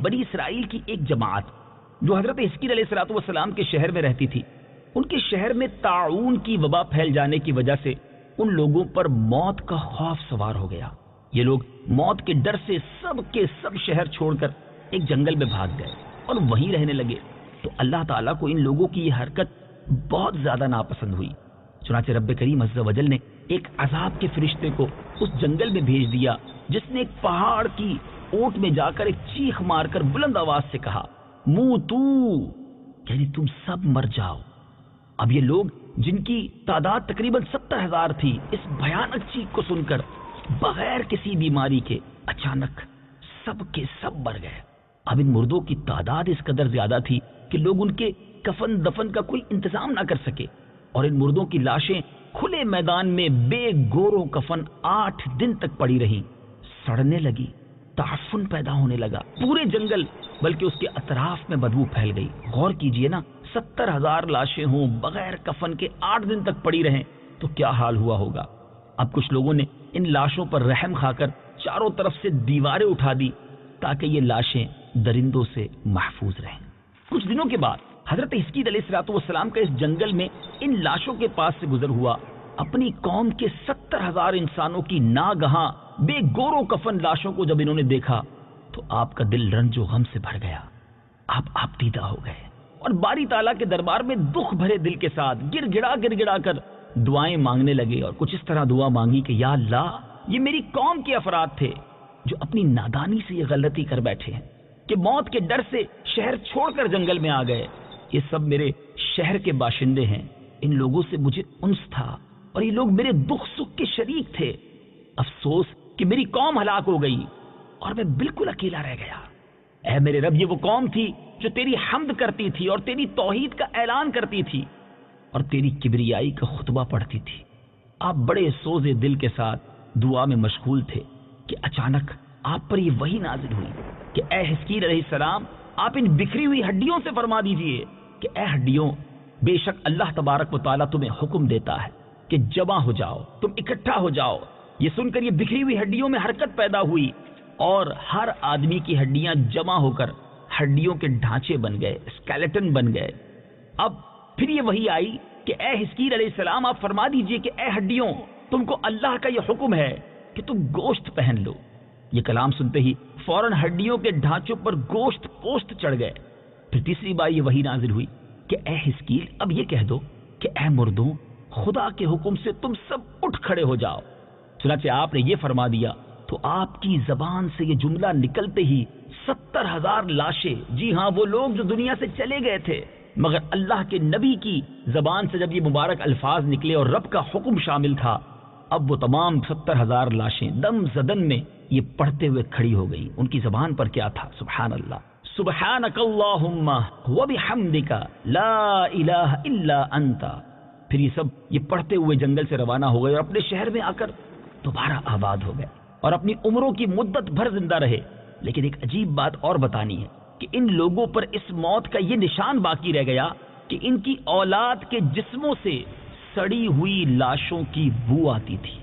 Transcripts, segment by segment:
بنی اسرائیل کی ایک جماعت جو حضرت حزقیل علیہ الصلوۃ والسلام کے شہر میں رہتی تھی، ان کے شہر میں طاعون کی وبا پھیل جانے کی وجہ سے ان لوگوں پر موت کا خوف سوار ہو گیا۔ یہ لوگ موت کے ڈر سے سب کے سب شہر چھوڑ کر ایک جنگل میں بھاگ گئے اور وہیں رہنے لگے۔ تو اللہ تعالیٰ کو ان لوگوں کی یہ حرکت بہت زیادہ ناپسند ہوئی، چنانچہ رب کریم عز و جل نے ایک عذاب کے فرشتے کو اس جنگل میں بھیج دیا، جس نے ایک پہاڑ کی اونٹ میں جا کر ایک چیخ مار کر بلند آواز سے کہا، موتو، یعنی تم سب مر جاؤ۔ اب یہ لوگ جن کی تعداد تقریباً 70,000 تھی، اس بھیانک چیخ کو سن کر بغیر کسی بیماری کے اچانک سب کے سب مر گئے۔ اب ان مردوں کی تعداد اس قدر زیادہ تھی کہ لوگ ان کے کفن دفن کا کوئی انتظام نہ کر سکے، اور ان مردوں کی لاشیں کھلے میدان میں بے گورو کفن 8 دن تک پڑی رہیں، سڑنے لگی، تعفن پیدا ہونے لگا، پورے جنگل بلکہ اس کے اطراف میں بدبو پھیل گئی۔ غور کیجئے نا، 70,000 لاشیں ہوں، بغیر کفن کے 8 دن تک پڑی رہیں تو کیا حال ہوا ہوگا۔ اب کچھ لوگوں نے ان لاشوں پر رحم کھا کر چاروں طرف سے دیواریں اٹھا دی تاکہ یہ لاشیں درندوں سے محفوظ رہیں۔ کچھ دنوں کے بعد حضرت حزقیل علیہ الصلوۃ والسلام کا اس جنگل میں ان لاشوں کے پاس سے گزر ہوا اپنی قوم کے 70,000 انسانوں کی ناگہاں بے گورو کفن لاشوں کو جب انہوں نے دیکھا تو آپ کا دل رنج و غم سے بھر گیا، آپ دیدہ ہو گئے اور باری تعالیٰ کے دربار میں دکھ بھرے دل کے ساتھ گر گڑا کر دعائیں مانگنے لگے، اور کچھ اس طرح دعا مانگی کہ یا اللہ، یہ میری قوم کے افراد تھے جو اپنی نادانی سے یہ غلطی کر بیٹھے ہیں کہ موت کے ڈر سے شہر چھوڑ کر جنگل میں آ گئے۔ یہ سب میرے شہر کے باشندے ہیں، ان لوگوں سے مجھے انس تھا اور یہ لوگ میرے دکھ سکھ کے شریک تھے۔ افسوس کہ میری قوم ہلاک ہو گئی اور میں بالکل اکیلا رہ گیا۔ اے میرے رب، یہ وہ قوم تھی جو تیری حمد کرتی تھی اور تیری توحید کا اعلان کرتی تھی اور تیری کبریائی کا خطبہ پڑھتی تھی۔ آپ بڑے سوز دل کے ساتھ دعا میں مشغول تھے کہ اچانک آپ پر یہ وحی نازل ہوئی کہ اے حزقیل علیہ السلام، آپ ان بکھری ہوئی ہڈیوں سے فرما دیجئے کہ اے ہڈیوں، بے شک اللہ تبارک و تعالیٰ تمہیں حکم دیتا ہے کہ جمع ہو جاؤ، تم اکٹھا ہو جاؤ۔ یہ سن کر یہ بکھری ہوئی ہڈیوں میں حرکت پیدا ہوئی اور ہر آدمی کی ہڈیاں جمع ہو کر ہڈیوں کے ڈھانچے بن گئے، اسکیلیٹن بن گئے۔ اب پھر یہ وحی آئی کہ اے حزقیل علیہ السلام، آپ فرما دیجئے کہ اے ہڈیوں، تم کو اللہ کا یہ حکم ہے کہ تم گوشت پہن لو۔ یہ کلام سنتے ہی فوراً ہڈیوں کے ڈھانچوں پر گوشت پوست چڑھ گئے۔ پھر تیسری بار یہ وحی نازل ہوئی کہ اے حزقیل، اب یہ کہہ دو کہ اے مردوں، خدا کے حکم سے تم سب اٹھ کھڑے ہو جاؤ۔ چنانچہ آپ نے یہ فرما دیا تو آپ کی زبان سے یہ جملہ نکلتے ہی 70,000 لاشیں، جی ہاں وہ لوگ جو دنیا سے چلے گئے تھے، مگر اللہ کے نبی کی زبان سے جب یہ مبارک الفاظ نکلے اور رب کا حکم شامل تھا، اب وہ تمام 70,000 لاشیں دم زدن میں یہ پڑھتے ہوئے کھڑی ہو گئی۔ ان کی زبان پر کیا تھا؟ سبحان اللہ، سبحانک اللہم وبحمدک لا الہ الا انت۔ پھر یہ سب یہ پڑھتے ہوئے جنگل سے روانہ ہو گئے اور اپنے شہر میں آ کر دوبارہ آباد ہو گئے اور اپنی عمروں کی مدت بھر زندہ رہے۔ لیکن ایک عجیب بات اور بتانی ہے کہ ان لوگوں پر اس موت کا یہ نشان باقی رہ گیا کہ ان کی اولاد کے جسموں سے سڑی ہوئی لاشوں کی بو آتی تھی،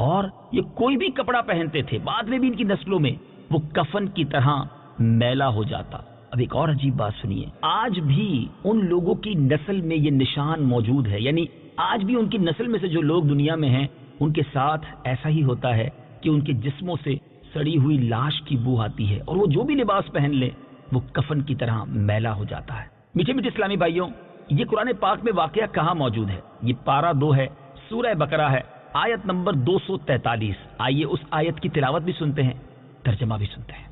اور یہ کوئی بھی کپڑا پہنتے تھے بعد میں بھی ان کی نسلوں میں وہ کفن کی طرح میلا ہو جاتا۔ اب ایک اور عجیب بات سنیے، آج بھی ان لوگوں کی نسل میں یہ نشان موجود ہے، یعنی آج بھی ان کی نسل میں سے جو لوگ دنیا میں ہیں ان کے ساتھ ایسا ہی ہوتا ہے کہ ان کے جسموں سے سڑی ہوئی لاش کی بو آتی ہے اور وہ جو بھی لباس پہن لے وہ کفن کی طرح میلا ہو جاتا ہے۔ میٹھے میٹھے اسلامی بھائیوں، یہ قرآن پاک میں واقعہ کہاں موجود ہے؟ یہ پارہ 2 ہے، سورہ بقرہ ہے، آیت نمبر 243۔ آئیے اس آیت کی تلاوت بھی سنتے ہیں، ترجمہ بھی سنتے ہیں۔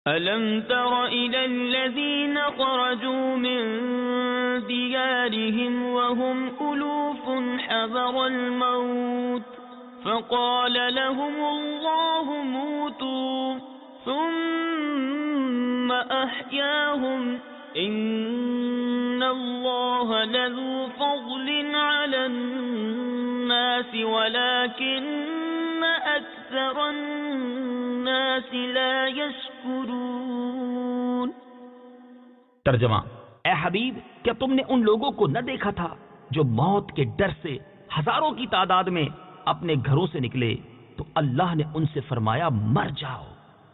أَلَمْ تَرَ إِلَى الَّذِينَ خَرَجُوا مِن دِيَارِهِمْ وَهُمْ أُلُوفٌ حَذَرَ الْمَوْتِ فَقَالَ لَهُمُ اللَّهُ مُوتُوا ثُمَّ أَحْيَاهُمْ إِنَّ اللَّهَ لَذُو فَضْلٍ عَلَى النَّاسِ وَلَكِنَّ أَكْثَرَ النَّاسِ لَا يَشْكُرُونَ۔ ترجمہ: اے حبیب، کیا تم نے ان لوگوں کو نہ دیکھا تھا جو موت کے ڈر سے ہزاروں کی تعداد میں اپنے گھروں سے نکلے تو اللہ نے ان سے فرمایا مر جاؤ،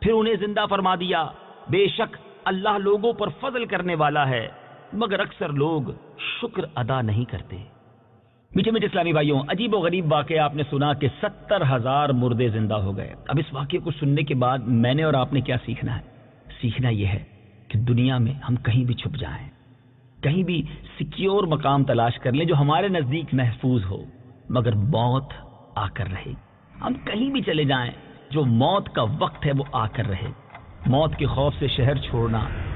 پھر انہیں زندہ فرما دیا۔ بے شک اللہ لوگوں پر فضل کرنے والا ہے، مگر اکثر لوگ شکر ادا نہیں کرتے۔ میٹھے میٹھے اسلامی بھائیوں، عجیب و غریب واقعہ آپ نے سنا کہ 70,000 مردے زندہ ہو گئے۔ اب اس واقعے کو سننے کے بعد میں نے اور آپ نے کیا سیکھنا ہے؟ سیکھنا یہ ہے کہ دنیا میں ہم کہیں بھی چھپ جائیں، کہیں بھی سیکیور مقام تلاش کر لیں جو ہمارے نزدیک محفوظ ہو، مگر موت آ کر رہے۔ ہم کہیں بھی چلے جائیں، جو موت کا وقت ہے وہ آ کر رہے۔ موت کے خوف سے شہر چھوڑنا